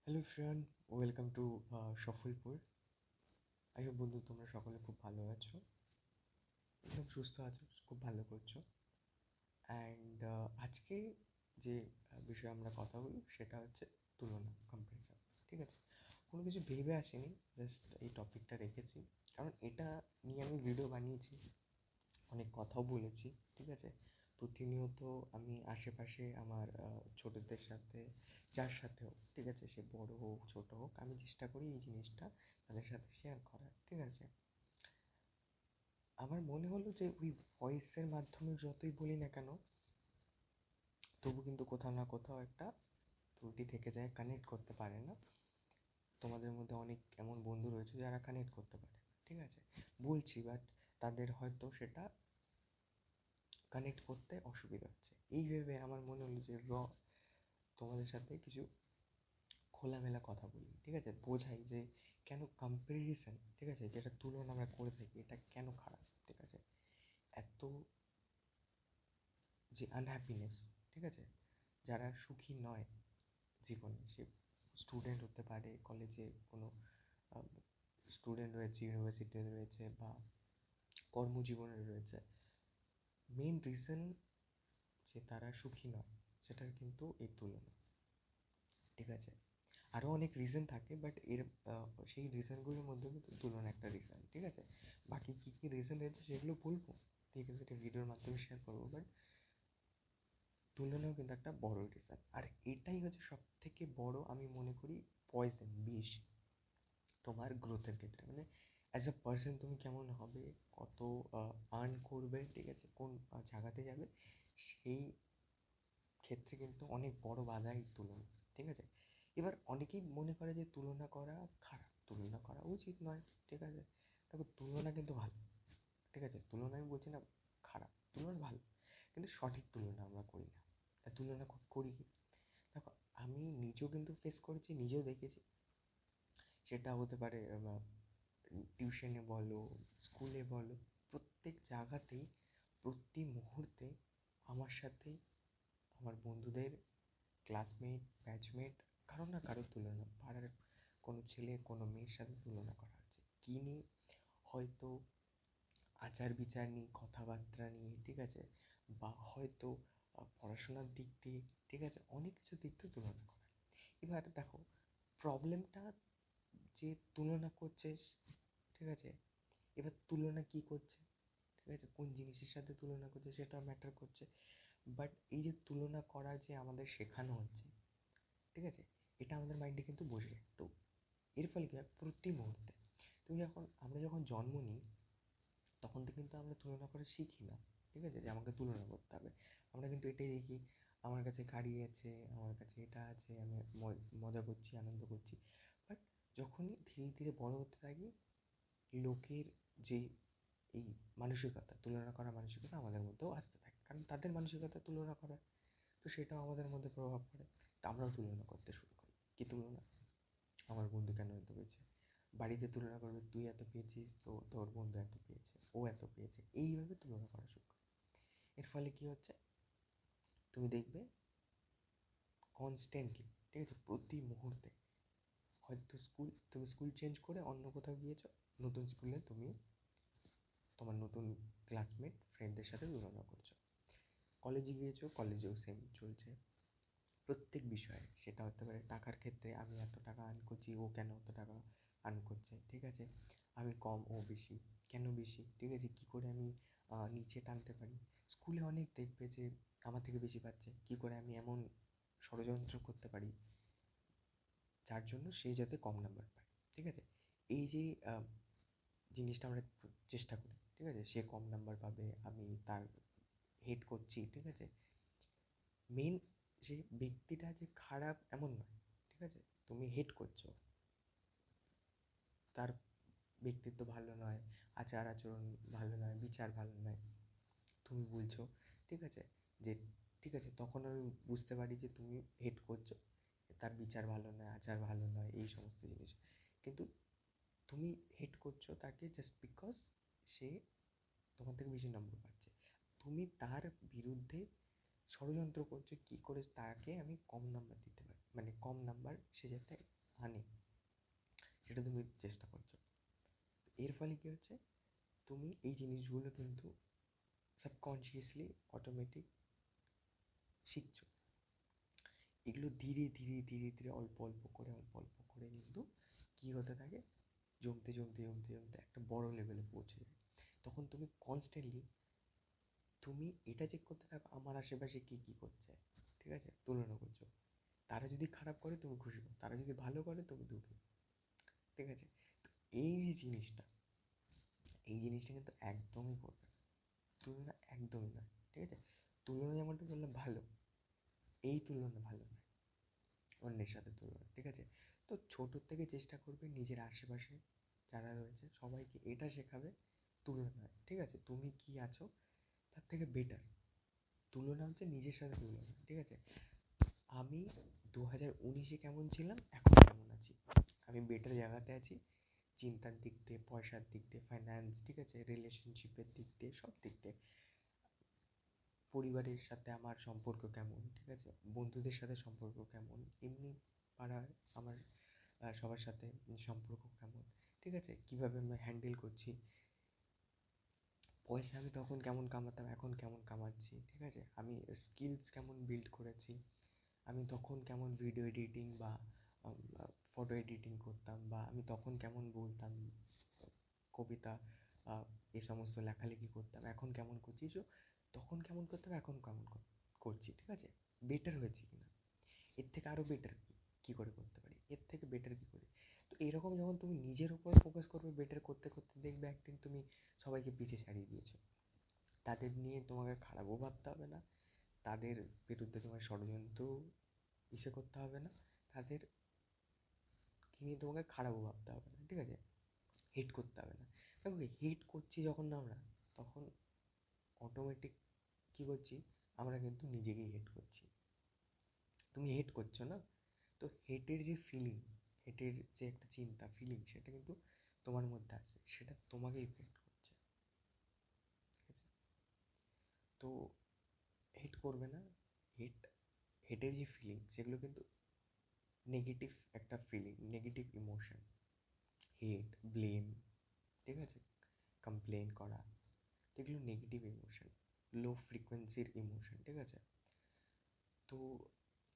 Hello friend, welcome to Saphalpur. I hope বন্ধু তোমরা সকলে খুব ভালো আছো, খুব সুস্থ আছো, খুব ভালো করছো। অ্যান্ড আজকে যে বিষয়ে আমরা কথা বলি সেটা হচ্ছে তুলনা, কম্পারিজন। ঠিক আছে, কোনো কিছু ভেবে আসিনি, জাস্ট এই টপিকটা রেখেছি কারণ এটা নিয়ে আমি ভিডিও বানিয়েছি, অনেক কথাও বলেছি। ঠিক আছে, প্রতিনিয়ত আমি আশেপাশে আমার ছোটদের সাথে, যার সাথে হোক, ঠিক আছে, সে বড় হোক ছোট হোক, আমি চেষ্টা করি এই জিনিসটা তাদের সাথে শেয়ার করার। ঠিক আছে, আমার মনে হলো যে ওই ভয়েসের মাধ্যমে যতই বলি না কেন, তবু কিন্তু কোথাও না কোথাও একটা ত্রুটি থেকে যায়, কানেক্ট করতে পারে না। তোমাদের মধ্যে অনেক এমন বন্ধু রয়েছে যারা কানেক্ট করতে পারে না, ঠিক আছে, বলছি, বাট তাদের হয়তো সেটা কানেক্ট করতে অসুবিধা হচ্ছে। এই ভেবে আমার মনে হলো যে তোমাদের সাথে কিছু খোলামেলা কথা বলি। ঠিক আছে, বোঝাই যে কেন কম্প্যারিজন, ঠিক আছে, যেটা তুলনা আমরা করে থাকি, এটা কেন খারাপ। ঠিক আছে, এত যে আনহ্যাপিনেস, ঠিক আছে, যারা সুখী নয় জীবনে, সে স্টুডেন্ট হতে পারে, কলেজে কোনো স্টুডেন্ট রয়েছে, ইউনিভার্সিটিতে রয়েছে, বা কর্মজীবনে রয়েছে, মেন রিজন যে তারা সুখী নয় সেটার কিন্তু এই তুলনা। ঠিক আছে, আরও অনেক রিজন থাকে, বাট সেই রিজনগুলোর মধ্যে কিন্তু তুলনা একটা রিজন। ঠিক আছে, বাকি কী কী রিজন রয়েছে সেগুলো বলবো, ঠিক আছে, এটা ভিডিওর মাধ্যমে শেয়ার করবো, বাট তুলনাও কিন্তু একটা বড় রিজন। আর এটাই হচ্ছে সব থেকে বড়, আমি মনে করি, পয়জন, বিষ তোমার গ্রোথের ক্ষেত্রে। মানে অ্যাজ আ পার্সন তুমি কেমন হবে, কত আর্ন করবে, ঠিক আছে, কোন জায়গাতে যাবে, সেই ক্ষেত্রে কিন্তু অনেক বড় বাধা এই তুলনা। ঠিক আছে, এবার অনেকেই মনে করে যে তুলনা করা খারাপ, তুলনা করা উচিত নয়। ঠিক আছে, দেখো তুলনা কিন্তু ভালো। ঠিক আছে, তুলনা আমি বলছি না খারাপ, তুলনা ভালো, কিন্তু সঠিক তুলনা আমরা করি না। তা তুলনা করি কি, দেখো আমি নিজেও কিন্তু ফেস করেছি, নিজেও দেখেছি। সেটা হতে পারে টিউশনে বলো, স্কুলে বলো, প্রত্যেক জায়গাতেই, প্রতি মুহূর্তে আমার সাথে, আমার বন্ধুদের, ক্লাসমেট, ব্যাচমেট, কারো না কারোর তুলনা, পাড়ার কোনো ছেলে কোনো মেয়ের সাথে তুলনা করা হচ্ছে। কী নিয়ে? হয়তো আচার বিচার নিয়ে, কথাবার্তা নিয়ে, ঠিক আছে, বা হয়তো পড়াশোনার দিক দিয়ে, ঠিক আছে, অনেক কিছু দিক দিয়ে তুলনা করা। এবার দেখো প্রবলেমটা, যে তুলনা করছে, ঠিক আছে, এবার তুলনা কী করছে, ঠিক আছে, কোন জিনিসের সাথে তুলনা করছে সেটা ম্যাটার করছে। বাট এই যে তুলনা করা যে আমাদের শেখানো হচ্ছে, ঠিক আছে, এটা আমাদের মাইন্ডে কিন্তু বসে। তো এর ফলে কী হয়, প্রতি মুহূর্তে আমরা যখন জন্ম নিই, তখন থেকে কিন্তু আমরা তুলনা করে শিখি না। ঠিক আছে, যে আমাকে তুলনা করতে হবে। আমরা কিন্তু এটাই দেখি, আমার কাছে গাড়ি আছে, আমার কাছে এটা আছে, আমি মজা করছি, আনন্দ করছি। বাট যখনই ধীরে ধীরে বড় হতে থাকি, লোকের যে এই মানসিকতা, তুলনা করার মানসিকতা আমাদের মধ্যেও আসতে থাকে, কারণ তাদের মানসিকতা তুলনা করা, তো সেটাও আমাদের মধ্যে প্রভাব পড়ে। তা আমরাও তুলনা করতে শুরু করি। কী তুলনা? আমার বন্ধু কেন এত পেয়েছে, বাড়িতে তুলনা করবে, তুই এত পেয়েছিস তো তোর বন্ধু এত পেয়েছে, ও এত পেয়েছে, এইভাবে তুলনা করা শুরু করে। এর ফলে কী হচ্ছে, তুমি দেখবে কনস্ট্যান্টলি, ঠিক আছে, প্রতি মুহূর্তে, হয়তো তুমি স্কুল চেঞ্জ করে অন্য কোথাও গিয়েছো, নতুন স্কুলে তুমি তোমার নতুন ক্লাসমেট ফ্রেন্ডদের সাথে তুলনা করছো। কলেজে গিয়েছো, কলেজেও সেম চলছে। প্রত্যেক বিষয়ে, সেটা হতে পারে টাকার ক্ষেত্রে, আমি এত টাকা আর্ন করছি, ও কেন অত টাকা আর্ন করছে, ঠিক আছে, আমি কম ও বেশি, কেন বেশি, ঠিক আছে, কী করে আমি নিচে টানতে পারি। স্কুলে অনেক দেখবে যে আমার থেকে বেশি পাচ্ছে, কী করে আমি এমন ষড়যন্ত্র করতে পারি যার জন্য সে যাতে কম নাম্বার পায়। ঠিক আছে, এই যে জিনিসটা আমরা চেষ্টা করি, ঠিক আছে, সে কম নাম্বার পাবে, আমি তার হেড করছি, ঠিক আছে, মেন যে ব্যক্তিটা যে খারাপ এমন নয়, ঠিক আছে, তুমি হেট করছো, তার ব্যক্তিত্ব ভালো নয়, আচার আচরণ ভালো নয়, বিচার ভালো নয়, তুমি বলছো, ঠিক আছে, যে ঠিক আছে, তখন আমি বুঝতে পারি যে তুমি হেট করছো, তার বিচার ভালো নয়, আচার ভালো নয়, এই সমস্ত জিনিস। কিন্তু তুমি হেট করছো তাকে জাস্ট বিকজ সে তোমার থেকে বেশি নম্বর পাচ্ছে। তুমি তার বিরুদ্ধে ষড়যন্ত্র করছো কী করে তাকে আমি কম নাম্বার দিতে পারি। মানে কম নাম্বার সে যাতে আনে, সেটা তুমি চেষ্টা করছো। এর ফলে কী হচ্ছে, তুমি এই জিনিসগুলো কিন্তু সাবকনশিয়াসলি অটোমেটিক শিখছো। এগুলো ধীরে ধীরে ধীরে ধীরে অল্প অল্প করে কিন্তু কী হতে থাকে, জমতে জমতে জমতে জমতে একটা বড় লেভেলে পৌঁছে যায়। তখন তুমি কনস্ট্যান্টলি তুমি এটা চেক করতে থাকো আমার আশেপাশে কী কী করছে, ঠিক আছে, তুলনা করছো। তারা যদি খারাপ করে তুমি খুশি হও, তারা যদি ভালো করে তুমি দুঃখী, ঠিক আছে। তো এই যে জিনিসটা, এই জিনিসটা কিন্তু একদমই করবে না, তুলনা একদমই নয়, ঠিক আছে। তুলনা যেমনটা বললাম ভালো, এই তুলনা ভালো নয় অন্যের সাথে তুলনা, ঠিক আছে। তো ছোটোর থেকে চেষ্টা করবে নিজের আশেপাশে যারা রয়েছে সবাইকে এটা শেখাবে তুলনা নয়, ঠিক আছে। তুমি কি আছো তার থেকে বেটার, তুলনা হচ্ছে নিজের সাথে তুলনা, ঠিক আছে। আমি 2019-এ কেমন ছিলাম, এখন কেমন আছি, আমি বেটার জায়গাতে আছি, চিন্তার দিক দিয়ে, পয়সার দিক দিয়ে, ফাইন্যান্স, ঠিক আছে, রিলেশনশিপের দিক দিয়ে, সব দিক দিয়ে। পরিবারের সাথে আমার সম্পর্ক কেমন, ঠিক আছে, বন্ধুদের সাথে সম্পর্ক কেমন, এমনি পাড়ার আমার সবার সাথে সম্পর্ক কেমন, ঠিক আছে, কীভাবে আমি হ্যান্ডেল করছি, পয়সা আমি তখন কেমন কামাতাম, এখন কেমন কামাচ্ছি, ঠিক আছে, আমি স্কিলস কেমন বিল্ড করেছি, আমি তখন কেমন ভিডিও এডিটিং বা ফটো এডিটিং করতাম, বা আমি তখন কেমন বলতাম কবিতা, এ সমস্ত লেখালেখি করতাম, এখন কেমন করছি। সো তখন কেমন করতাম, এখন কেমন করছি, ঠিক আছে, বেটার হয়েছি কিনা, এর থেকে আরও বেটার কী করে করতে পারি, এর থেকে বেটার কী করে। তো এরকম যখন তুমি নিজের উপর ফোকাস করবে, বেটার করতে করতে দেখবে একদিন তুমি সবাইকে পিছিয়ে ছাড়িয়ে দিয়েছো। তাদের নিয়ে তোমাকে খারাপও ভাবতে হবে না, তাদের বিরুদ্ধে তোমার ষড়যন্ত্র করতে হবে না, তাদের নিয়ে তোমাকে খারাপও ভাবতে হবে না, ঠিক আছে, হেট করতে হবে না। দেখো হেট করছি যখন না আমরা, তখন অটোমেটিক কী করছি, আমরা কিন্তু নিজেকেই হেট করছি। তুমি হেট করছো না, তো হেটের যে ফিলিং, হেটের যে একটা চিন্তা ফিলিং, সেটা কিন্তু তোমার মধ্যে আছে, সেটা তোমাকে ইফেক্ট করছে, ঠিক আছে। তো হেট করবে না, হেট, হেটের যে ফিলিং সেগুলো কিন্তু নেগেটিভ একটা ফিলিং, নেগেটিভ ইমোশন, হেট, ব্লেম, ঠিক আছে, কমপ্লেন করা, এগুলো নেগেটিভ ইমোশন, লো ফ্রিকোয়েন্সির ইমোশন, ঠিক আছে। তো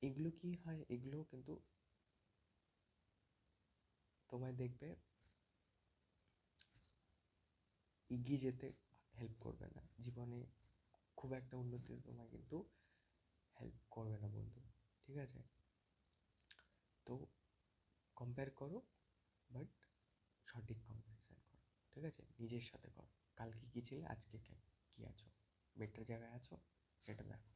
এগুলো কি হয়, এগুলো কিন্তু তোমায় দেখবে এগিয়ে যেতে হেল্প করবে না, জীবনে খুব একটা উন্নতিতে তোমায় কিন্তু হেল্প করবে না বন্ধু, ঠিক আছে। তো কম্পেয়ার করো, বাট সঠিক কম্প্যারিজন করো, ঠিক আছে, নিজের সাথে করো। কালকে কী ছিলে, আজকে কী আছো, বেটার জায়গায় আছো, সেটা দেখো।